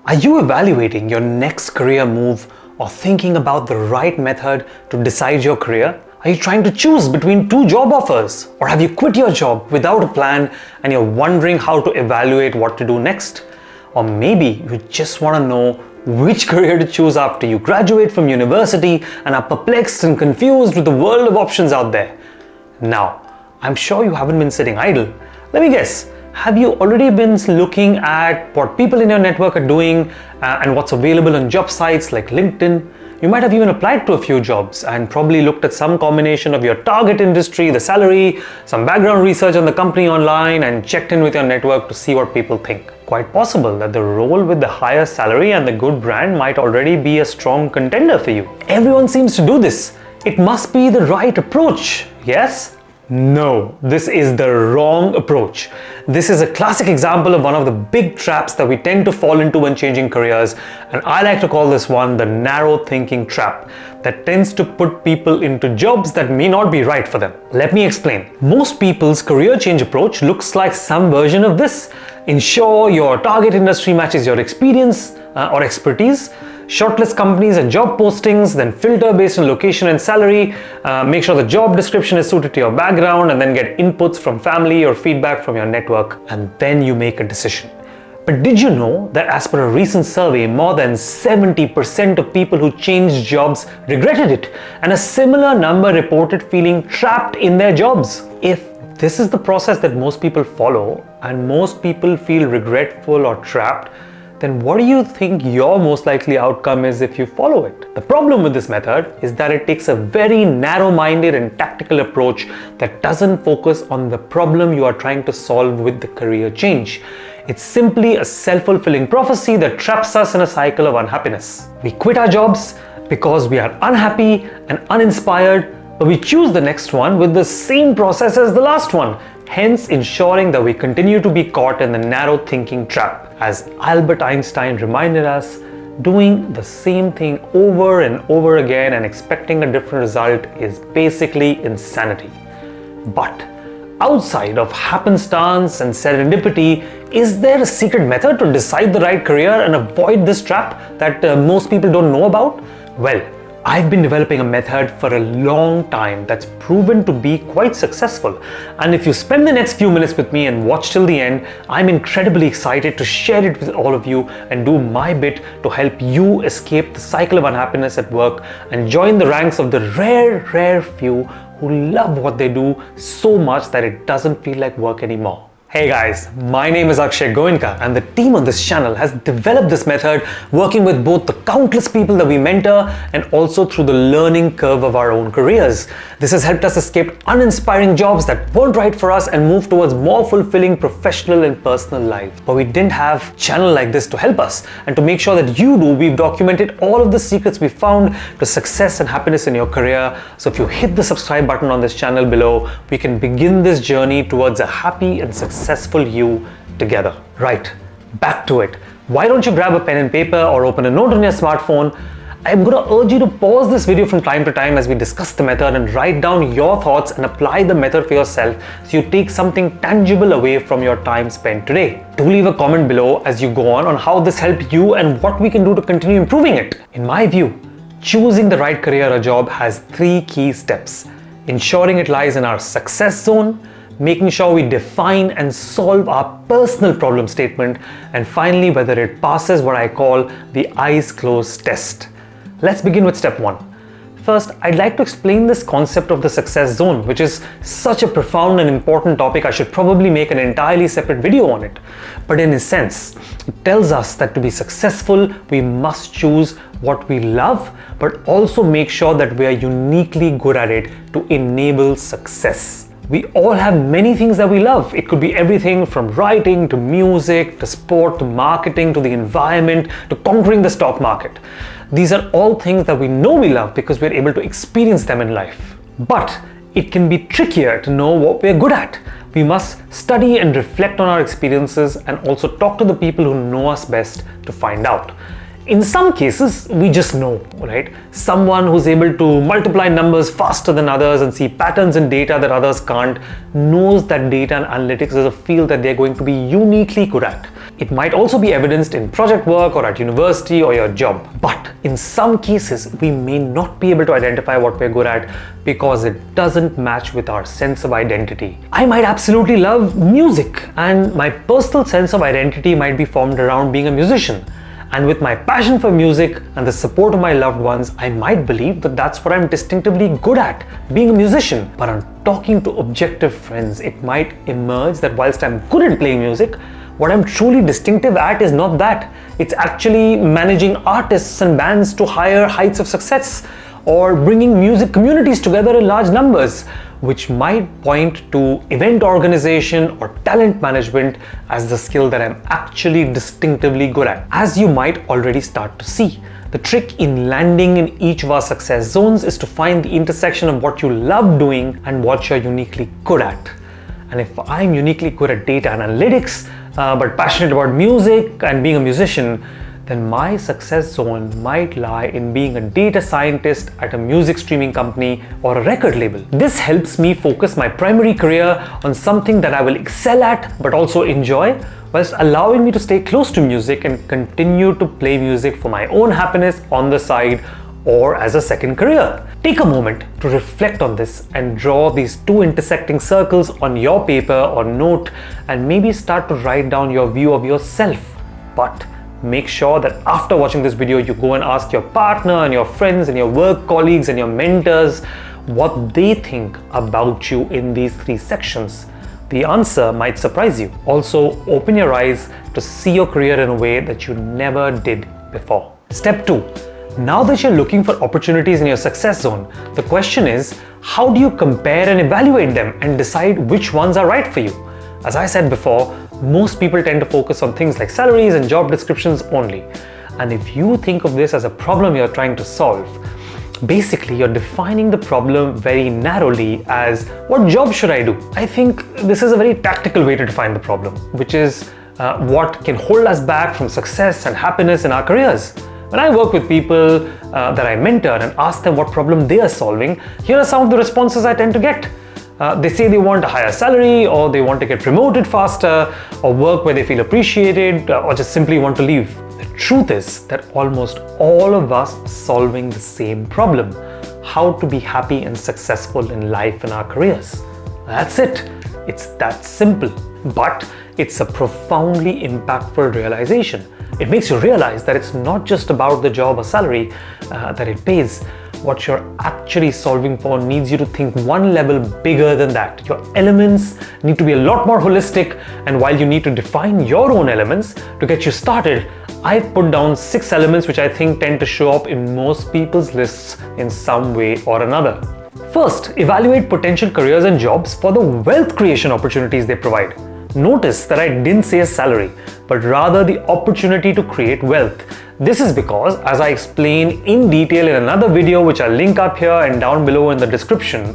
Are you evaluating your next career move or thinking about the right method to decide your career? Are you trying to choose between two job offers? Or have you quit your job without a plan and you're wondering how to evaluate what to do next? Or maybe you just want to know which career to choose after you graduate from university and are perplexed and confused with the world of options out there. Now, I'm sure you haven't been sitting idle. Let me guess. Have you already been looking at what people in your network are doing and what's available on job sites like LinkedIn? You might have even applied to a few jobs and probably looked at some combination of your target industry, the salary, some background research on the company online, and checked in with your network to see what people think. Quite possible that the role with the higher salary and the good brand might already be a strong contender for you. Everyone seems to do this. It must be the right approach, yes? No, this is the wrong approach. This is a classic example of one of the big traps that we tend to fall into when changing careers, and I like to call this one the narrow thinking trap that tends to put people into jobs that may not be right for them. Let me explain. Most people's career change approach looks like some version of this. Ensure your target industry matches your experience or expertise. Shortlist companies and job postings, then filter based on location and salary, make sure the job description is suited to your background, and then get inputs from family or feedback from your network, and then you make a decision. But did you know that as per a recent survey, more than 70% of people who changed jobs regretted it, and a similar number reported feeling trapped in their jobs? If this is the process that most people follow, and most people feel regretful or trapped, then what do you think your most likely outcome is if you follow it? The problem with this method is that it takes a very narrow-minded and tactical approach that doesn't focus on the problem you are trying to solve with the career change. It's simply a self-fulfilling prophecy that traps us in a cycle of unhappiness. We quit our jobs because we are unhappy and uninspired, but we choose the next one with the same process as the last one, hence ensuring that we continue to be caught in the narrow thinking trap. As Albert Einstein reminded us, doing the same thing over and over again and expecting a different result is basically insanity. But outside of happenstance and serendipity, is there a secret method to decide the right career and avoid this trap that most people don't know about? Well, I've been developing a method for a long time that's proven to be quite successful. And if you spend the next few minutes with me and watch till the end, I'm incredibly excited to share it with all of you and do my bit to help you escape the cycle of unhappiness at work and join the ranks of the rare few who love what they do so much that it doesn't feel like work anymore. Hey guys, my name is Akshay Goenka, and the team on this channel has developed this method working with both the countless people that we mentor and also through the learning curve of our own careers. This has helped us escape uninspiring jobs that weren't right for us and move towards more fulfilling professional and personal lives. But we didn't have a channel like this to help us, and to make sure that you do, we've documented all of the secrets we found to success and happiness in your career. So if you hit the subscribe button on this channel below, we can begin this journey towards a happy and successful you together. Right, back to it. Why don't you grab a pen and paper or open a note on your smartphone? I'm going to urge you to pause this video from time to time as we discuss the method and write down your thoughts and apply the method for yourself so you take something tangible away from your time spent today. Do leave a comment below as you go on how this helped you and what we can do to continue improving it. In my view, choosing the right career or job has 3 key steps: ensuring it lies in our success zone, making sure we define and solve our personal problem statement, and finally whether it passes what I call the eyes closed test. Let's begin with step 1. First, I'd like to explain this concept of the success zone, which is such a profound and important topic I should probably make an entirely separate video on it. But in a sense, it tells us that to be successful, we must choose what we love, but also make sure that we are uniquely good at it to enable success. We all have many things that we love. It could be everything from writing to music to sport to marketing to the environment to conquering the stock market. These are all things that we know we love because we're able to experience them in life. But it can be trickier to know what we're good at. We must study and reflect on our experiences and also talk to the people who know us best to find out. In some cases, we just know, right? Someone who's able to multiply numbers faster than others and see patterns in data that others can't knows that data and analytics is a field that they're going to be uniquely good at. It might also be evidenced in project work or at university or your job. But in some cases, we may not be able to identify what we're good at because it doesn't match with our sense of identity. I might absolutely love music, and my personal sense of identity might be formed around being a musician. And with my passion for music and the support of my loved ones, I might believe that that's what I'm distinctively good at, being a musician. But on talking to objective friends, it might emerge that whilst I'm good at playing music, what I'm truly distinctive at is not that. It's actually managing artists and bands to higher heights of success, or bringing music communities together in large numbers, which might point to event organization or talent management as the skill that I'm actually distinctively good at. As you might already start to see, the trick in landing in each of our success zones is to find the intersection of what you love doing and what you're uniquely good at. And if I'm uniquely good at data analytics, but passionate about music and being a musician, then my success zone might lie in being a data scientist at a music streaming company or a record label. This helps me focus my primary career on something that I will excel at but also enjoy, whilst allowing me to stay close to music and continue to play music for my own happiness on the side or as a second career. Take a moment to reflect on this and draw these two intersecting circles on your paper or note, and maybe start to write down your view of yourself. But make sure that after watching this video, you go and ask your partner and your friends and your work colleagues and your mentors what they think about you in these three sections. The answer might surprise you. Also, open your eyes to see your career in a way that you never did before. Step 2. Now that you're looking for opportunities in your success zone, the question is, how do you compare and evaluate them and decide which ones are right for you? As I said before, most people tend to focus on things like salaries and job descriptions only. And if you think of this as a problem you're trying to solve, basically you're defining the problem very narrowly as, what job should I do? I think this is a very tactical way to define the problem, which is what can hold us back from success and happiness in our careers. When I work with people that I mentor and ask them what problem they are solving, here are some of the responses I tend to get. They say they want a higher salary, or they want to get promoted faster, or work where they feel appreciated, or just simply want to leave. The truth is that almost all of us are solving the same problem: how to be happy and successful in life and our careers. That's it. It's that simple. But it's a profoundly impactful realization. It makes you realize that it's not just about the job or salary that it pays. What you're actually solving for needs you to think one level bigger than that. Your elements need to be a lot more holistic, and while you need to define your own elements to get you started, I've put down 6 elements which I think tend to show up in most people's lists in some way or another. First, evaluate potential careers and jobs for the wealth creation opportunities they provide. Notice that I didn't say a salary, but rather the opportunity to create wealth. This is because, as I explain in detail in another video which I'll link up here and down below in the description,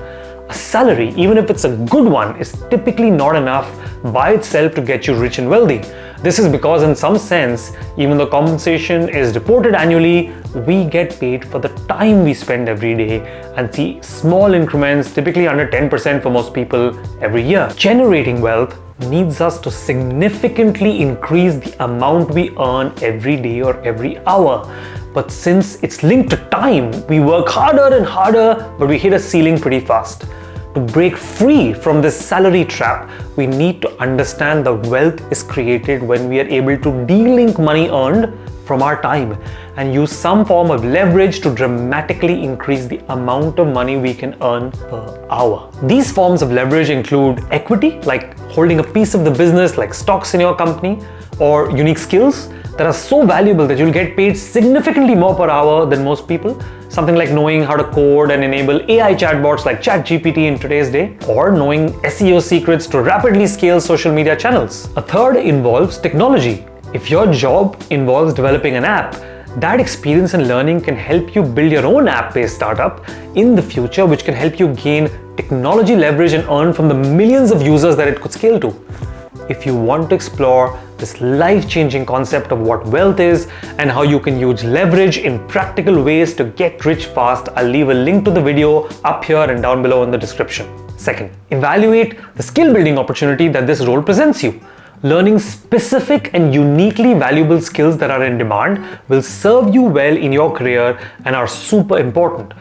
a salary, even if it's a good one, is typically not enough by itself to get you rich and wealthy. This is because, in some sense, even though compensation is reported annually, we get paid for the time we spend every day and see small increments, typically under 10% for most people, every year. Generating wealth needs us to significantly increase the amount we earn every day or every hour. But since it's linked to time, we work harder and harder, but we hit a ceiling pretty fast. To break free from this salary trap, we need to understand that wealth is created when we are able to de-link money earned from our time and use some form of leverage to dramatically increase the amount of money we can earn per hour. These forms of leverage include equity, like holding a piece of the business like stocks in your company, or unique skills that are so valuable that you'll get paid significantly more per hour than most people. Something like knowing how to code and enable AI chatbots like ChatGPT in today's day, or knowing SEO secrets to rapidly scale social media channels. A third involves technology. If your job involves developing an app, that experience and learning can help you build your own app-based startup in the future, which can help you gain technology leverage and earn from the millions of users that it could scale to. If you want to explore this life-changing concept of what wealth is and how you can use leverage in practical ways to get rich fast, I'll leave a link to the video up here and down below in the description. Second, evaluate the skill building opportunity that this role presents you. Learning specific and uniquely valuable skills that are in demand will serve you well in your career and are super important.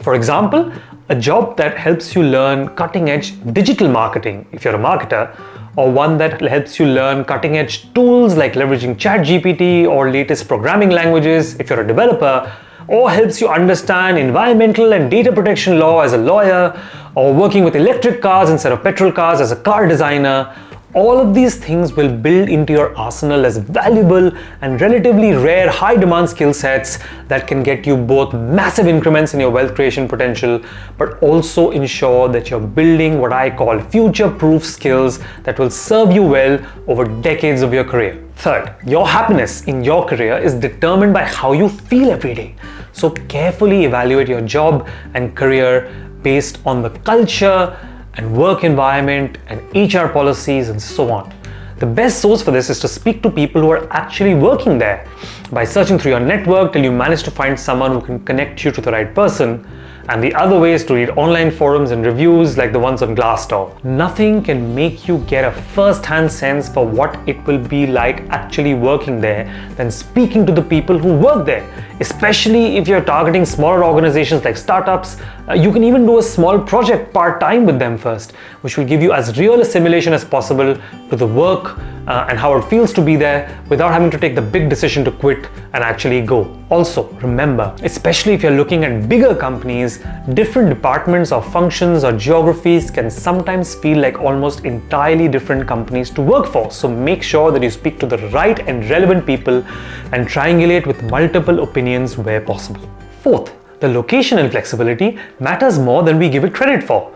For example, a job that helps you learn cutting-edge digital marketing if you're a marketer, or one that helps you learn cutting-edge tools like leveraging ChatGPT or latest programming languages if you're a developer, or helps you understand environmental and data protection law as a lawyer, or working with electric cars instead of petrol cars as a car designer. All of these things will build into your arsenal as valuable and relatively rare high-demand skill sets that can get you both massive increments in your wealth creation potential, but also ensure that you're building what I call future-proof skills that will serve you well over decades of your career. Third, your happiness in your career is determined by how you feel every day. So carefully evaluate your job and career based on the culture and work environment and HR policies and so on. The best source for this is to speak to people who are actually working there. By searching through your network till you manage to find someone who can connect you to the right person. And the other way is to read online forums and reviews like the ones on Glassdoor. Nothing can make you get a first-hand sense for what it will be like actually working there than speaking to the people who work there. Especially if you're targeting smaller organizations like startups, you can even do a small project part-time with them first, which will give you as real a simulation as possible to the work and how it feels to be there without having to take the big decision to quit and actually go. Also, remember, especially if you're looking at bigger companies, different departments or functions or geographies can sometimes feel like almost entirely different companies to work for. So make sure that you speak to the right and relevant people and triangulate with multiple opinions where possible. Fourth, the location and flexibility matters more than we give it credit for.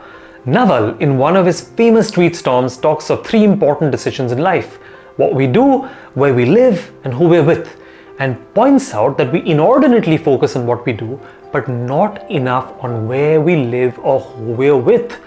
Naval, in one of his famous tweet storms, talks of three important decisions in life: what we do, where we live, and who we're with, and points out that we inordinately focus on what we do, but not enough on where we live or who we're with.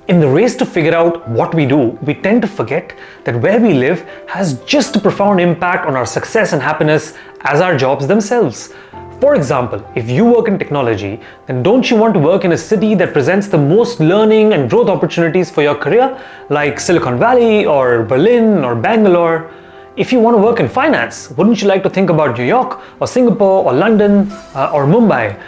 In the race to figure out what we do, we tend to forget that where we live has just a profound impact on our success and happiness as our jobs themselves. For example, if you work in technology, then don't you want to work in a city that presents the most learning and growth opportunities for your career, like Silicon Valley or Berlin or Bangalore? If you want to work in finance, wouldn't you like to think about New York or Singapore or London or Mumbai?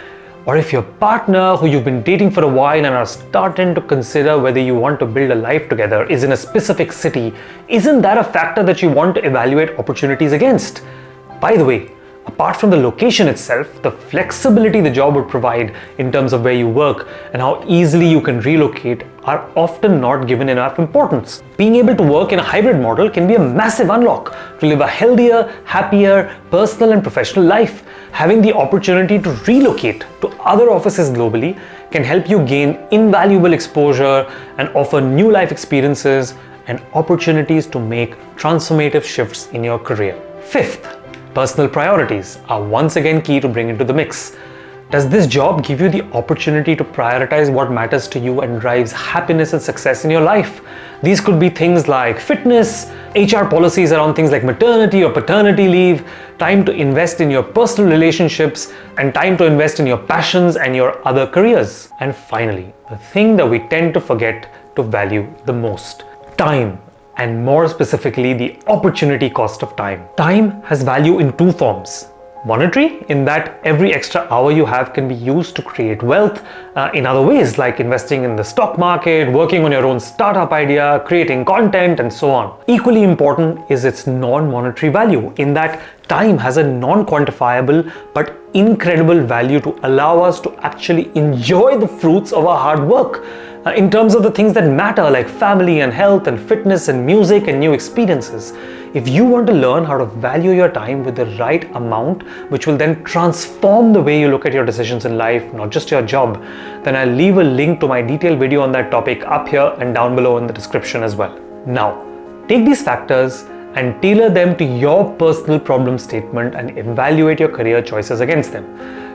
Or if your partner, who you've been dating for a while and are starting to consider whether you want to build a life together, is in a specific city, isn't that a factor that you want to evaluate opportunities against? By the way, apart from the location itself, the flexibility the job would provide in terms of where you work and how easily you can relocate are often not given enough importance. Being able to work in a hybrid model can be a massive unlock to live a healthier, happier, personal and professional life. Having the opportunity to relocate to other offices globally can help you gain invaluable exposure and offer new life experiences and opportunities to make transformative shifts in your career. Fifth, personal priorities are once again key to bring into the mix. Does this job give you the opportunity to prioritize what matters to you and drives happiness and success in your life? These could be things like fitness, HR policies around things like maternity or paternity leave, time to invest in your personal relationships, and time to invest in your passions and your other careers. And finally, the thing that we tend to forget to value the most: time. And more specifically, the opportunity cost of time. Time has value in two forms. Monetary, in that every extra hour you have can be used to create wealth in other ways, like investing in the stock market, working on your own startup idea, creating content, and so on. Equally important is its non-monetary value, in that time has a non-quantifiable but incredible value to allow us to actually enjoy the fruits of our hard work. In terms of the things that matter, like family and health and fitness and music and new experiences. If you want to learn how to value your time with the right amount, which will then transform the way you look at your decisions in life, not just your job, then I'll leave a link to my detailed video on that topic up here and down below in the description as well. Now, take these factors and tailor them to your personal problem statement and evaluate your career choices against them.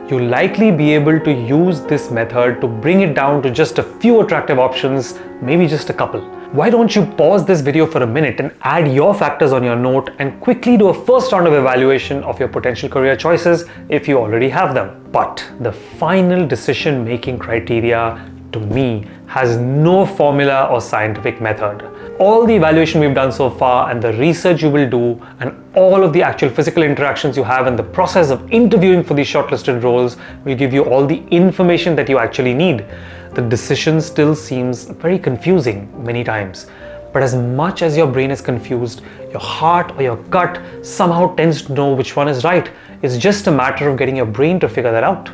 You'll likely be able to use this method to bring it down to just a few attractive options, maybe just a couple. Why don't you pause this video for a minute and add your factors on your note and quickly do a first round of evaluation of your potential career choices if you already have them. But the final decision-making criteria, to me, has no formula or scientific method. all the evaluation we've done so far and the research you will do and all of the actual physical interactions you have and the process of interviewing for these shortlisted roles will give you all the information that you actually need. The decision still seems very confusing many times. But as much as your brain is confused, your heart or your gut somehow tends to know which one is right. It's just a matter of getting your brain to figure that out.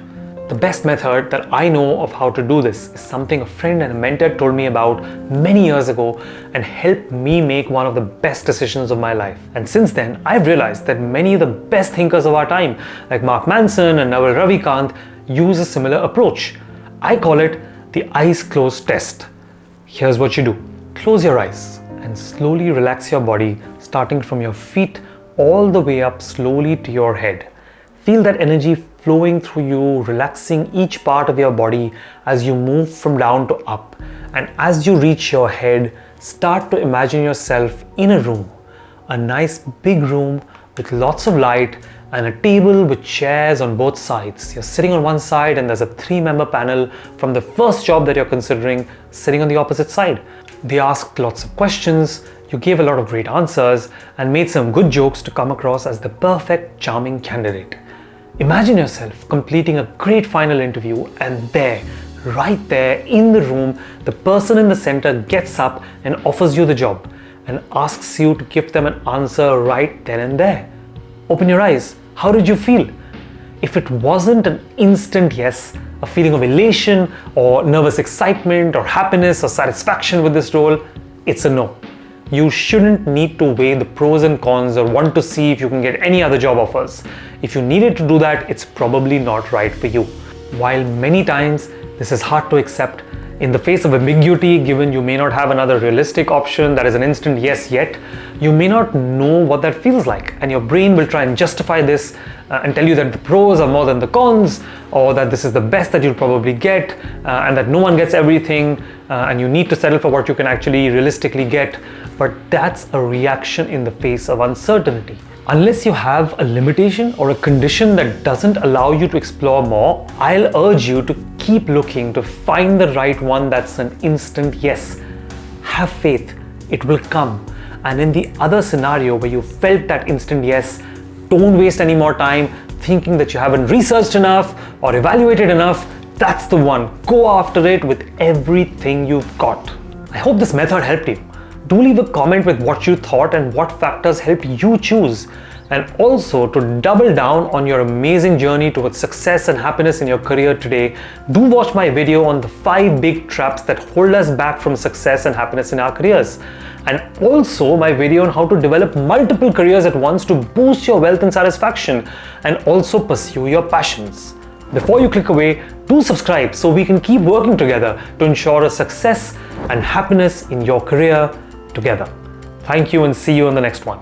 The best method that I know of how to do this is something a friend and a mentor told me about many years ago and helped me make one of the best decisions of my life. And since then, I've realized that many of the best thinkers of our time, like Mark Manson and Naval Ravikant, use a similar approach. I call it the eyes closed test. Here's what you do. Close your eyes and slowly relax your body, starting from your feet all the way up slowly to your head. Feel that energy flowing through you, relaxing each part of your body as you move from down to up. And as you reach your head, start to imagine yourself in a room, a nice big room with lots of light and a table with chairs on both sides. You're sitting on one side and there's a 3-member panel from the first job that you're considering sitting on the opposite side. They asked lots of questions, you gave a lot of great answers and made some good jokes to come across as the perfect, charming candidate. Imagine yourself completing a great final interview and there, right there in the room, the person in the center gets up and offers you the job and asks you to give them an answer right then and there. Open your eyes. How did you feel? If it wasn't an instant yes, a feeling of elation or nervous excitement or happiness or satisfaction with this role, it's a no. You shouldn't need to weigh the pros and cons or want to see if you can get any other job offers. If you needed to do that, it's probably not right for you. While many times this is hard to accept, in the face of ambiguity, given you may not have another realistic option that is an instant yes yet, you may not know what that feels like, and your brain will try and justify this and tell you that the pros are more than the cons, or that this is the best that you'll probably get, and that no one gets everything, and you need to settle for what you can actually realistically get. But that's a reaction in the face of uncertainty. Unless you have a limitation or a condition that doesn't allow you to explore more, I'll urge you to keep looking to find the right one that's an instant yes. Have faith, it will come. And in the other scenario where you felt that instant yes, don't waste any more time thinking that you haven't researched enough or evaluated enough. That's the one. Go after it with everything you've got. I hope this method helped you. Do leave a comment with what you thought and what factors helped you choose. And also, to double down on your amazing journey towards success and happiness in your career today, do watch my video on the 5 big traps that hold us back from success and happiness in our careers. And also my video on how to develop multiple careers at once to boost your wealth and satisfaction and also pursue your passions. Before you click away, do subscribe so we can keep working together to ensure a success and happiness in your career together. Thank you and see you on the next one.